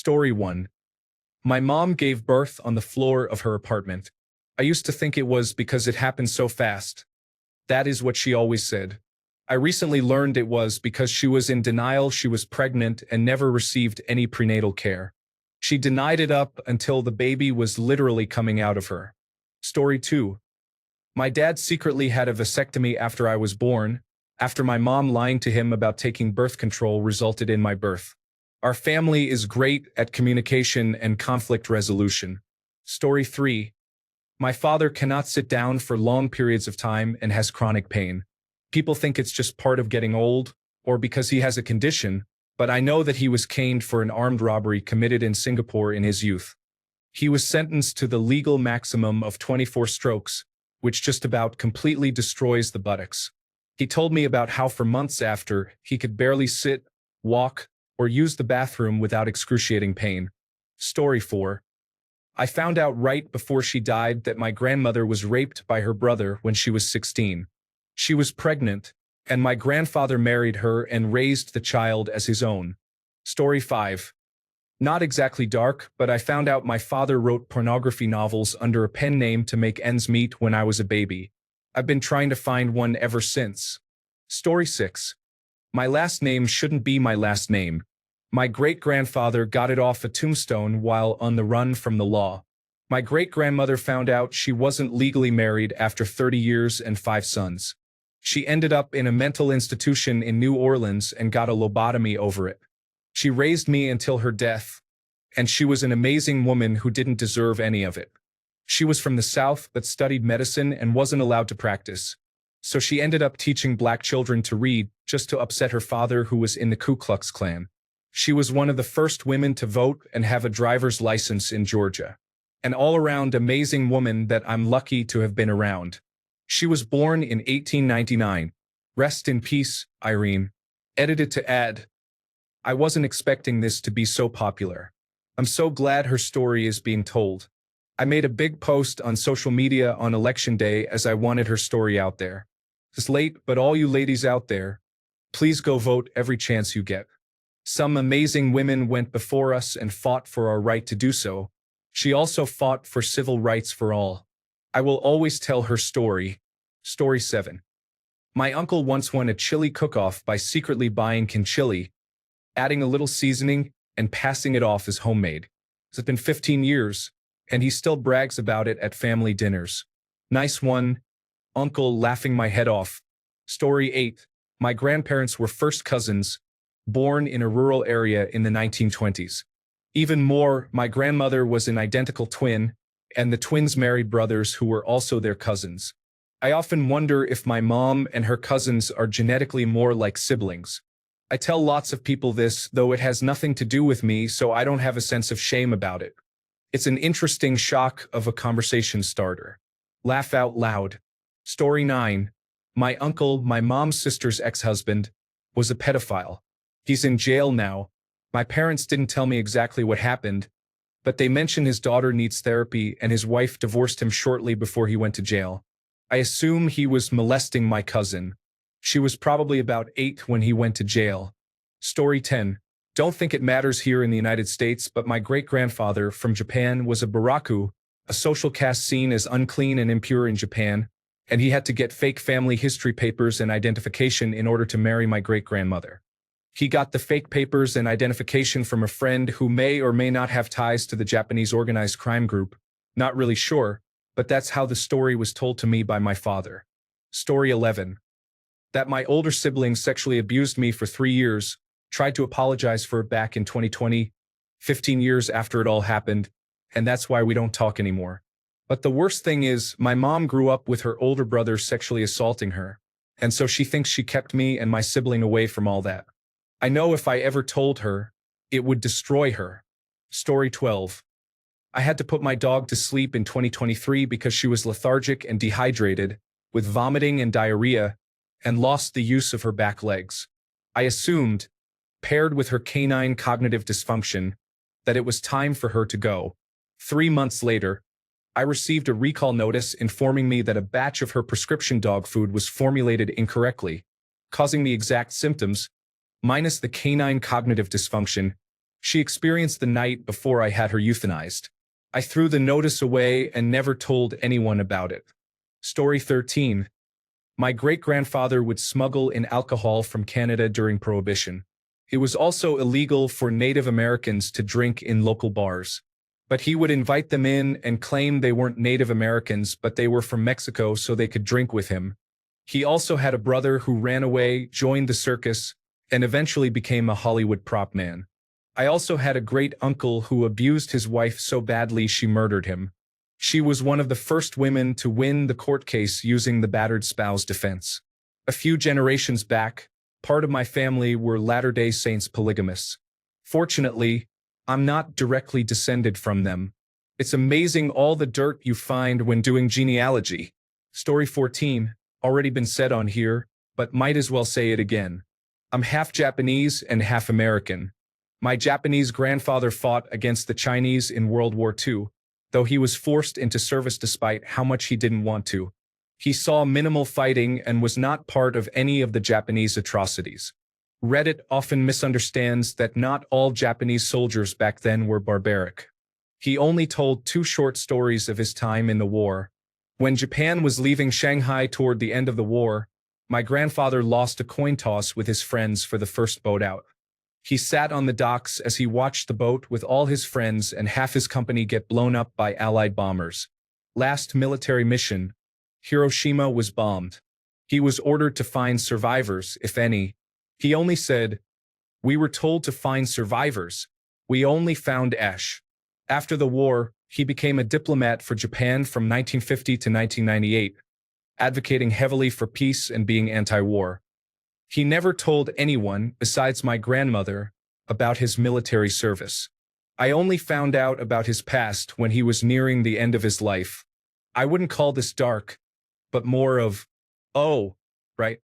Story 1. My mom gave birth on the floor of her apartment. I used to think it was because it happened so fast. That is what she always said. I recently learned it was because she was in denial she was pregnant and never received any prenatal care. She denied it up until the baby was literally coming out of her. Story 2. My dad secretly had a vasectomy after I was born, after my mom lying to him about taking birth control resulted in my birth. Our family is great at communication and conflict resolution. Story 3. My father cannot sit down for long periods of time and has chronic pain. People think it's just part of getting old, or because he has a condition, but I know that he was caned for an armed robbery committed in Singapore in his youth. He was sentenced to the legal maximum of 24 strokes, which just about completely destroys the buttocks. He told me about how for months after, he could barely sit, walk, or use the bathroom without excruciating pain. Story 4. I found out right before she died that my grandmother was raped by her brother when she was 16. She was pregnant, and my grandfather married her and raised the child as his own. Story 5. Not exactly dark, but I found out my father wrote pornography novels under a pen name to make ends meet when I was a baby. I've been trying to find one ever since. Story 6. My last name shouldn't be my last name. My great-grandfather got it off a tombstone while on the run from the law. My great-grandmother found out she wasn't legally married after 30 years and 5 sons. She ended up in a mental institution in New Orleans and got a lobotomy over it. She raised me until her death, and she was an amazing woman who didn't deserve any of it. She was from the South but studied medicine and wasn't allowed to practice. So she ended up teaching black children to read just to upset her father who was in the Ku Klux Klan. She was one of the first women to vote and have a driver's license in Georgia. An all-around amazing woman that I'm lucky to have been around. She was born in 1899. Rest in peace, Irene. Edited to add, I wasn't expecting this to be so popular. I'm so glad her story is being told. I made a big post on social media on election day as I wanted her story out there. It's late, but all you ladies out there, please go vote every chance you get. Some amazing women went before us and fought for our right to do so. She also fought for civil rights for all. I will always tell her story. Story 7. My uncle once won a chili cook-off by secretly buying canned chili, adding a little seasoning, and passing it off as homemade. It's been 15 years, and he still brags about it at family dinners. Nice one, Uncle, laughing my head off. Story 8. My grandparents were first cousins, born in a rural area in the 1920s. Even more, my grandmother was an identical twin, and the twins married brothers who were also their cousins. I often wonder if my mom and her cousins are genetically more like siblings. I tell lots of people this, though it has nothing to do with me, so I don't have a sense of shame about it. It's an interesting shock of a conversation starter. Laugh out loud. Story 9. My uncle, my mom's sister's ex-husband, was a pedophile. He's in jail now. My parents didn't tell me exactly what happened, but they mentioned his daughter needs therapy and his wife divorced him shortly before he went to jail. I assume he was molesting my cousin. She was probably about 8 when he went to jail. Story 10. Don't think it matters here in the United States, but my great-grandfather from Japan was a baraku, a social caste seen as unclean and impure in Japan, and he had to get fake family history papers and identification in order to marry my great-grandmother. He got the fake papers and identification from a friend who may or may not have ties to the Japanese organized crime group. Not really sure, but that's how the story was told to me by my father. Story 11. That my older siblings sexually abused me for 3 years, tried to apologize for it back in 2020, 15 years after it all happened, and that's why we don't talk anymore. But the worst thing is, my mom grew up with her older brother sexually assaulting her, and so she thinks she kept me and my sibling away from all that. I know if I ever told her, it would destroy her. Story 12. I had to put my dog to sleep in 2023 because she was lethargic and dehydrated, with vomiting and diarrhea, and lost the use of her back legs. I assumed, paired with her canine cognitive dysfunction, that it was time for her to go. 3 months later, I received a recall notice informing me that a batch of her prescription dog food was formulated incorrectly, causing the exact symptoms, minus the canine cognitive dysfunction, She experienced the night before I had her euthanized. I threw the notice away and never told anyone about it. Story 13. My great-grandfather would smuggle in alcohol from Canada during Prohibition. It was also illegal for Native Americans to drink in local bars. But he would invite them in and claim they weren't Native Americans but they were from Mexico so they could drink with him. He also had a brother who ran away, joined the circus, and eventually became a Hollywood prop man. I also had a great-uncle who abused his wife so badly she murdered him. She was one of the first women to win the court case using the battered spouse defense. A few generations back, part of my family were Latter-day Saints polygamists. Fortunately, I'm not directly descended from them. It's amazing all the dirt you find when doing genealogy. Story 14, already been said on here, but might as well say it again. I'm half Japanese and half American. My Japanese grandfather fought against the Chinese in World War II, though he was forced into service despite how much he didn't want to. He saw minimal fighting and was not part of any of the Japanese atrocities. Reddit often misunderstands that not all Japanese soldiers back then were barbaric. He only told 2 short stories of his time in the war. When Japan was leaving Shanghai toward the end of the war, my grandfather lost a coin toss with his friends for the first boat out. He sat on the docks as he watched the boat with all his friends and half his company get blown up by Allied bombers. Last military mission, Hiroshima was bombed. He was ordered to find survivors, if any. He only said, "We were told to find survivors. We only found ash." After the war, he became a diplomat for Japan from 1950 to 1998, advocating heavily for peace and being anti-war. He never told anyone, besides my grandmother, about his military service. I only found out about his past when he was nearing the end of his life. I wouldn't call this dark, but more of, oh, right.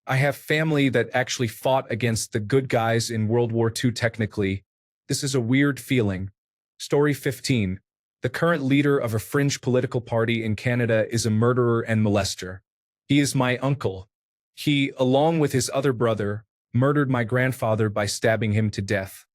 I have family that actually fought against the good guys in World War II technically. This is a weird feeling. Story 15. The current leader of a fringe political party in Canada is a murderer and molester. He is my uncle. He, along with his other brother, murdered my grandfather by stabbing him to death.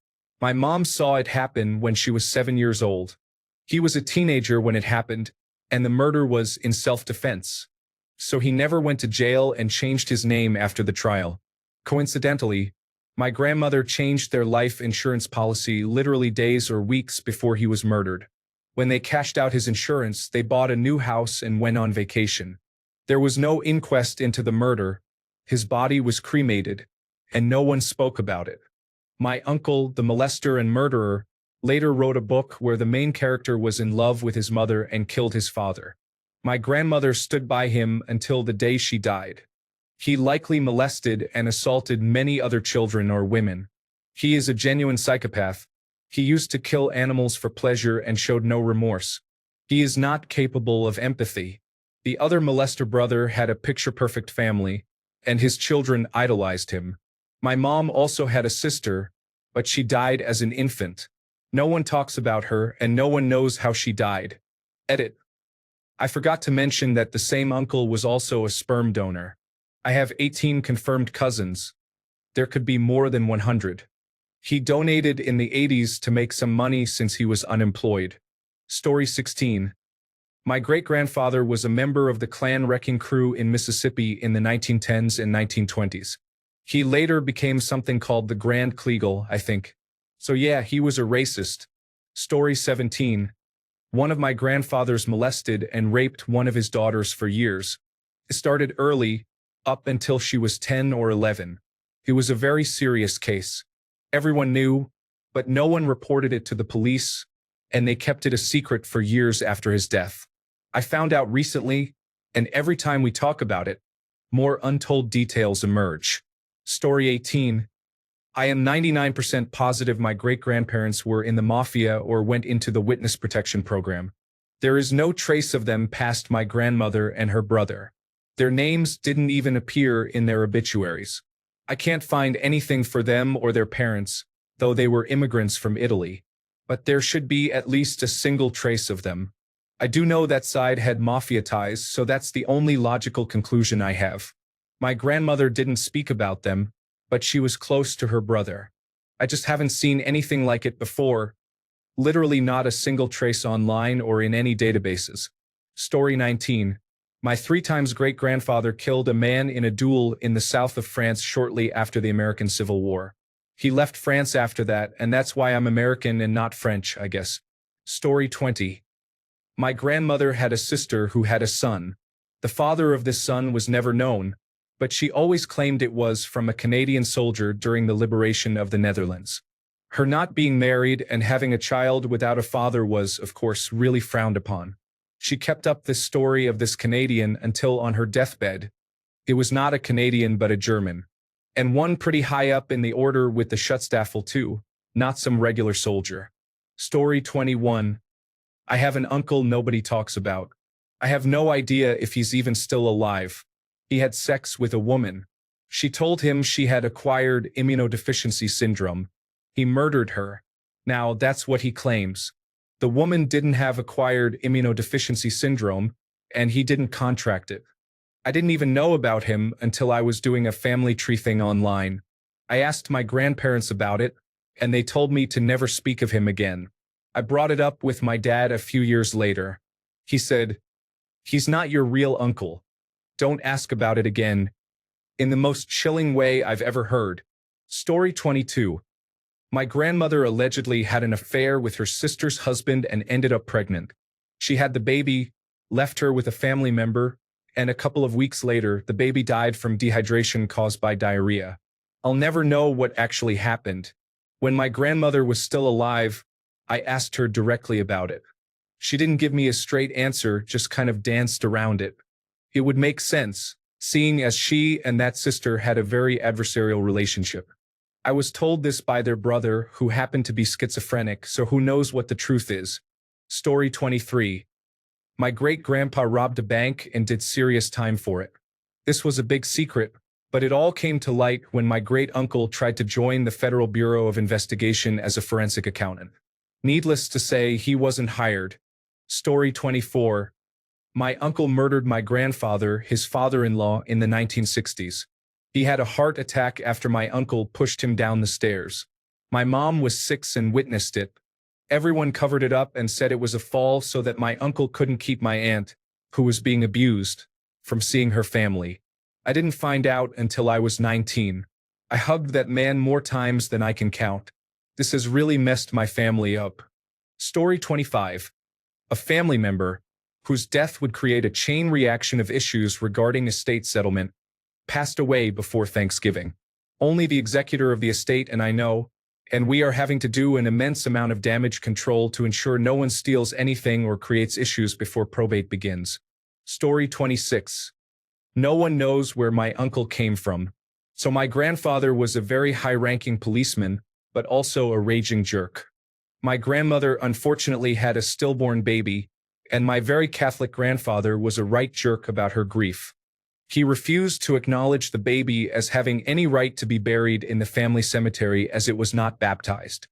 My mom saw it happen when she was 7 years old. He was a teenager when it happened, and the murder was in self-defense. So he never went to jail and changed his name after the trial. Coincidentally, my grandmother changed their life insurance policy literally days or weeks before he was murdered. When they cashed out his insurance, they bought a new house and went on vacation. There was no inquest into the murder. His body was cremated, and no one spoke about it. My uncle, the molester and murderer, later wrote a book where the main character was in love with his mother and killed his father. My grandmother stood by him until the day she died. He likely molested and assaulted many other children or women. He is a genuine psychopath. He used to kill animals for pleasure and showed no remorse. He is not capable of empathy. The other molester brother had a picture-perfect family, and his children idolized him. My mom also had a sister, but she died as an infant. No one talks about her, and no one knows how she died. Edit. I forgot to mention that the same uncle was also a sperm donor. I have 18 confirmed cousins. There could be more than 100. He donated in the 80s to make some money since he was unemployed. Story 16. My great-grandfather was a member of the Klan wrecking crew in Mississippi in the 1910s and 1920s. He later became something called the Grand Kleagle, I think. So yeah, he was a racist. Story 17. One of my grandfathers molested and raped one of his daughters for years. It started early, up until she was 10 or 11. It was a very serious case. Everyone knew, but no one reported it to the police, and they kept it a secret for years after his death. I found out recently, and every time we talk about it, more untold details emerge. Story 18. I am 99% positive my great-grandparents were in the mafia or went into the witness protection program. There is no trace of them past my grandmother and her brother. Their names didn't even appear in their obituaries. I can't find anything for them or their parents, though they were immigrants from Italy. But there should be at least a single trace of them. I do know that side had mafia ties, so that's the only logical conclusion I have. My grandmother didn't speak about them, but she was close to her brother. I just haven't seen anything like it before. Literally not a single trace online or in any databases. Story 19. My 3 times great-grandfather killed a man in a duel in the south of France shortly after the American Civil War. He left France after that, and that's why I'm American and not French, I guess. Story 20. My grandmother had a sister who had a son. The father of this son was never known, but she always claimed it was from a Canadian soldier during the liberation of the Netherlands. Her not being married and having a child without a father was, of course, really frowned upon. She kept up this story of this Canadian until on her deathbed. It was not a Canadian but a German. And one pretty high up in the order with the Schutzstaffel too, not some regular soldier. Story 21. I have an uncle nobody talks about. I have no idea if he's even still alive. He had sex with a woman. She told him she had acquired immunodeficiency syndrome. He murdered her. Now, that's what he claims. The woman didn't have acquired immunodeficiency syndrome, and he didn't contract it. I didn't even know about him until I was doing a family tree thing online. I asked my grandparents about it, and they told me to never speak of him again. I brought it up with my dad a few years later. He said, "He's not your real uncle. Don't ask about it again," in the most chilling way I've ever heard. Story 22. My grandmother allegedly had an affair with her sister's husband and ended up pregnant. She had the baby, left her with a family member, and a couple of weeks later, the baby died from dehydration caused by diarrhea. I'll never know what actually happened. When my grandmother was still alive, I asked her directly about it. She didn't give me a straight answer, just kind of danced around it. It would make sense, seeing as she and that sister had a very adversarial relationship. I was told this by their brother, who happened to be schizophrenic, so who knows what the truth is. Story 23. My great-grandpa robbed a bank and did serious time for it. This was a big secret, but it all came to light when my great-uncle tried to join the Federal Bureau of Investigation as a forensic accountant. Needless to say, he wasn't hired. Story 24. My uncle murdered my grandfather, his father-in-law, in the 1960s. He had a heart attack after my uncle pushed him down the stairs. My mom was 6 and witnessed it. Everyone covered it up and said it was a fall so that my uncle couldn't keep my aunt, who was being abused, from seeing her family. I didn't find out until I was 19. I hugged that man more times than I can count. This has really messed my family up. Story 25. A family member, whose death would create a chain reaction of issues regarding estate settlement, passed away before Thanksgiving. Only the executor of the estate and I know, and we are having to do an immense amount of damage control to ensure no one steals anything or creates issues before probate begins. Story 26. No one knows where my uncle came from. So my grandfather was a very high-ranking policeman, but also a raging jerk. My grandmother unfortunately had a stillborn baby, and my very Catholic grandfather was a right jerk about her grief. He refused to acknowledge the baby as having any right to be buried in the family cemetery as it was not baptized.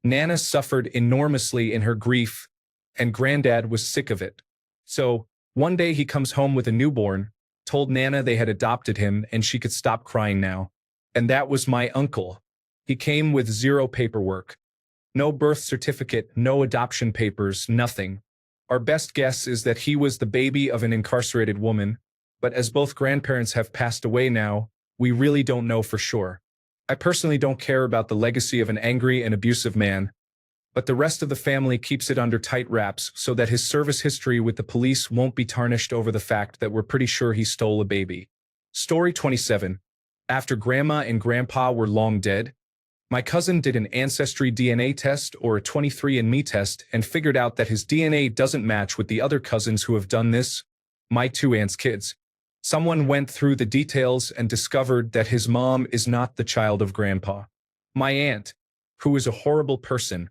Nana suffered enormously in her grief, and Granddad was sick of it. So, one day he comes home with a newborn, told Nana they had adopted him and she could stop crying now. And that was my uncle. He came with 0 paperwork. No birth certificate, no adoption papers, nothing. Our best guess is that he was the baby of an incarcerated woman, but as both grandparents have passed away now, we really don't know for sure. I personally don't care about the legacy of an angry and abusive man, but the rest of the family keeps it under tight wraps so that his service history with the police won't be tarnished over the fact that we're pretty sure he stole a baby. Story 27. After Grandma and Grandpa were long dead, my cousin did an ancestry DNA test or a 23andMe test and figured out that his DNA doesn't match with the other cousins who have done this, my 2 aunts' kids. Someone went through the details and discovered that his mom is not the child of Grandpa. My aunt, who is a horrible person,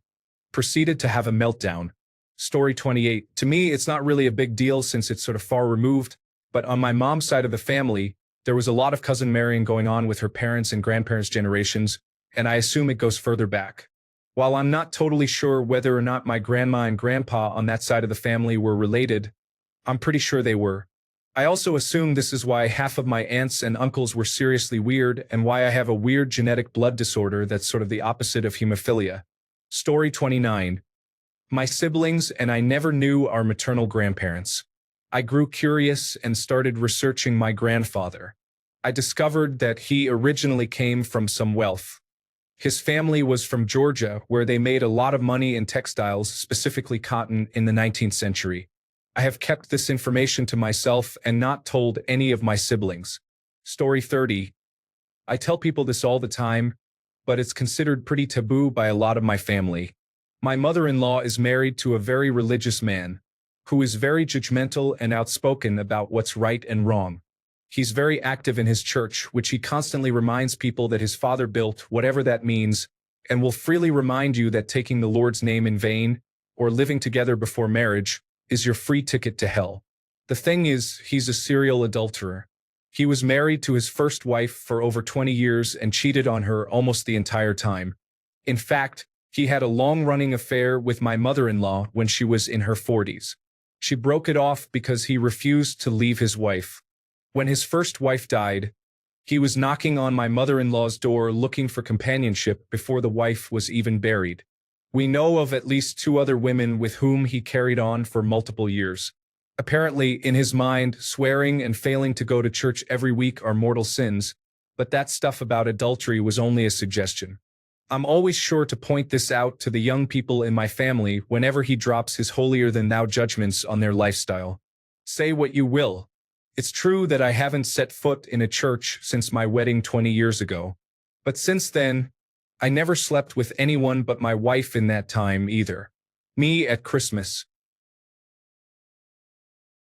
proceeded to have a meltdown. Story 28. To me, it's not really a big deal since it's sort of far removed, but on my mom's side of the family, there was a lot of cousin marrying going on with her parents' and grandparents' generations, and I assume it goes further back. While I'm not totally sure whether or not my grandma and grandpa on that side of the family were related, I'm pretty sure they were. I also assume this is why half of my aunts and uncles were seriously weird and why I have a weird genetic blood disorder that's sort of the opposite of hemophilia. Story 29. My siblings and I never knew our maternal grandparents. I grew curious and started researching my grandfather. I discovered that he originally came from some wealth. His family was from Georgia, where they made a lot of money in textiles, specifically cotton, in the 19th century. I have kept this information to myself and not told any of my siblings. Story 30. I tell people this all the time, but it's considered pretty taboo by a lot of my family. My mother-in-law is married to a very religious man, who is very judgmental and outspoken about what's right and wrong. He's very active in his church, which he constantly reminds people that his father built, whatever that means, and will freely remind you that taking the Lord's name in vain, or living together before marriage, is your free ticket to hell. The thing is, he's a serial adulterer. He was married to his first wife for over 20 years and cheated on her almost the entire time. In fact, he had a long-running affair with my mother-in-law when she was in her 40s. She broke it off because he refused to leave his wife. When his first wife died, he was knocking on my mother-in-law's door looking for companionship before the wife was even buried. We know of at least 2 other women with whom he carried on for multiple years. Apparently, in his mind, swearing and failing to go to church every week are mortal sins, but that stuff about adultery was only a suggestion. I'm always sure to point this out to the young people in my family whenever he drops his holier-than-thou judgments on their lifestyle. Say what you will. It's true that I haven't set foot in a church since my wedding 20 years ago. But since then, I never slept with anyone but my wife in that time either. Me at Christmas.